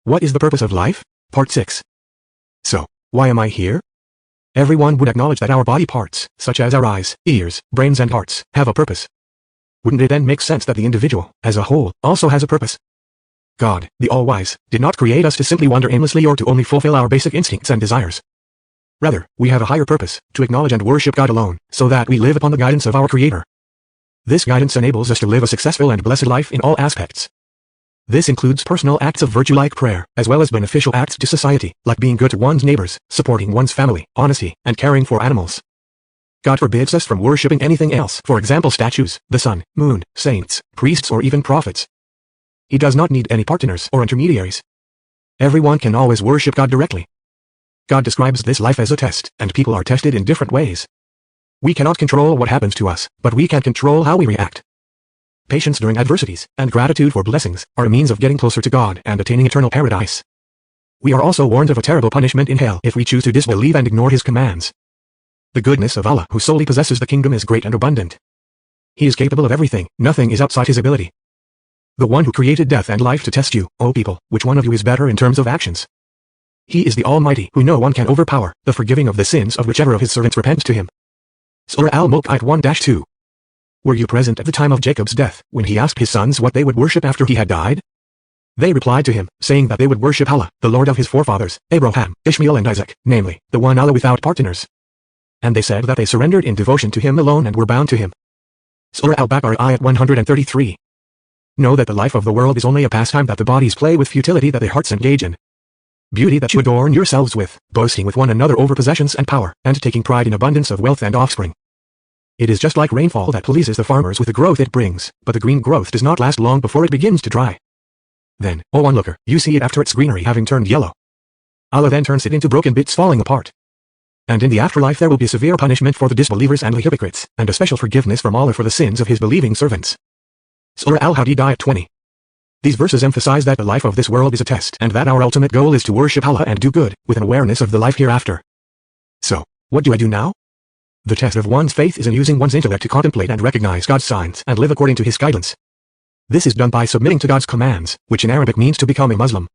What is the purpose of life? Part 6. So, why am I here? Everyone would acknowledge that our body parts, such as our eyes, ears, brains and hearts, have a purpose. Wouldn't it then make sense that the individual, as a whole, also has a purpose? God, the All-Wise, did not create us to simply wander aimlessly or to only fulfill our basic instincts and desires. Rather, we have a higher purpose, to acknowledge and worship God alone, so that we live upon the guidance of our Creator. This guidance enables us to live a successful and blessed life in all aspects. This includes personal acts of virtue like prayer, as well as beneficial acts to society, like being good to one's neighbors, supporting one's family, honesty, and caring for animals. God forbids us from worshipping anything else, for example statues, the sun, moon, saints, priests or even prophets. He does not need any partners or intermediaries. Everyone can always worship God directly. God describes this life as a test, and people are tested in different ways. We cannot control what happens to us, but we can control how we react. Patience during adversities, and gratitude for blessings, are a means of getting closer to God and attaining eternal paradise. We are also warned of a terrible punishment in hell if we choose to disbelieve and ignore His commands. The goodness of Allah, who solely possesses the kingdom, is great and abundant. He is capable of everything, nothing is outside His ability. The one who created death and life to test you, O people, which one of you is better in terms of actions? He is the Almighty, who no one can overpower, the forgiving of the sins of whichever of His servants repent to Him. Surah Al-Mulk Ayat 1-2. Were you present at the time of Jacob's death, when he asked his sons what they would worship after he had died? They replied to him, saying that they would worship Allah, the Lord of his forefathers, Abraham, Ishmael and Isaac, namely, the one Allah without partners. And they said that they surrendered in devotion to Him alone and were bound to Him. Surah Al-Baqarah Ayat 133. Know that the life of the world is only a pastime that the bodies play with, futility that the hearts engage in. Beauty that you adorn yourselves with, boasting with one another over possessions and power, and taking pride in abundance of wealth and offspring. It is just like rainfall that pleases the farmers with the growth it brings, but the green growth does not last long before it begins to dry. Then, O onlooker, you see it after its greenery having turned yellow. Allah then turns it into broken bits falling apart. And in the afterlife there will be severe punishment for the disbelievers and the hypocrites, and a special forgiveness from Allah for the sins of His believing servants. Surah Al-Hadid Ayat 20. These verses emphasize that the life of this world is a test, and that our ultimate goal is to worship Allah and do good, with an awareness of the life hereafter. So, what do I do now? The test of one's faith is in using one's intellect to contemplate and recognize God's signs and live according to His guidance. This is done by submitting to God's commands, which in Arabic means to become a Muslim.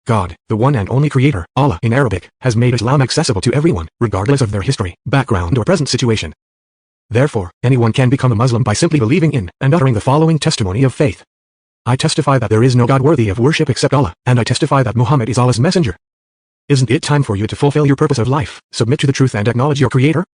God, the one and only Creator, Allah in Arabic, has made Islam accessible to everyone, regardless of their history, background or present situation. Therefore, anyone can become a Muslim by simply believing in and uttering the following testimony of faith. I testify that there is no God worthy of worship except Allah, and I testify that Muhammad is Allah's messenger. Isn't it time for you to fulfill your purpose of life, submit to the truth and acknowledge your Creator?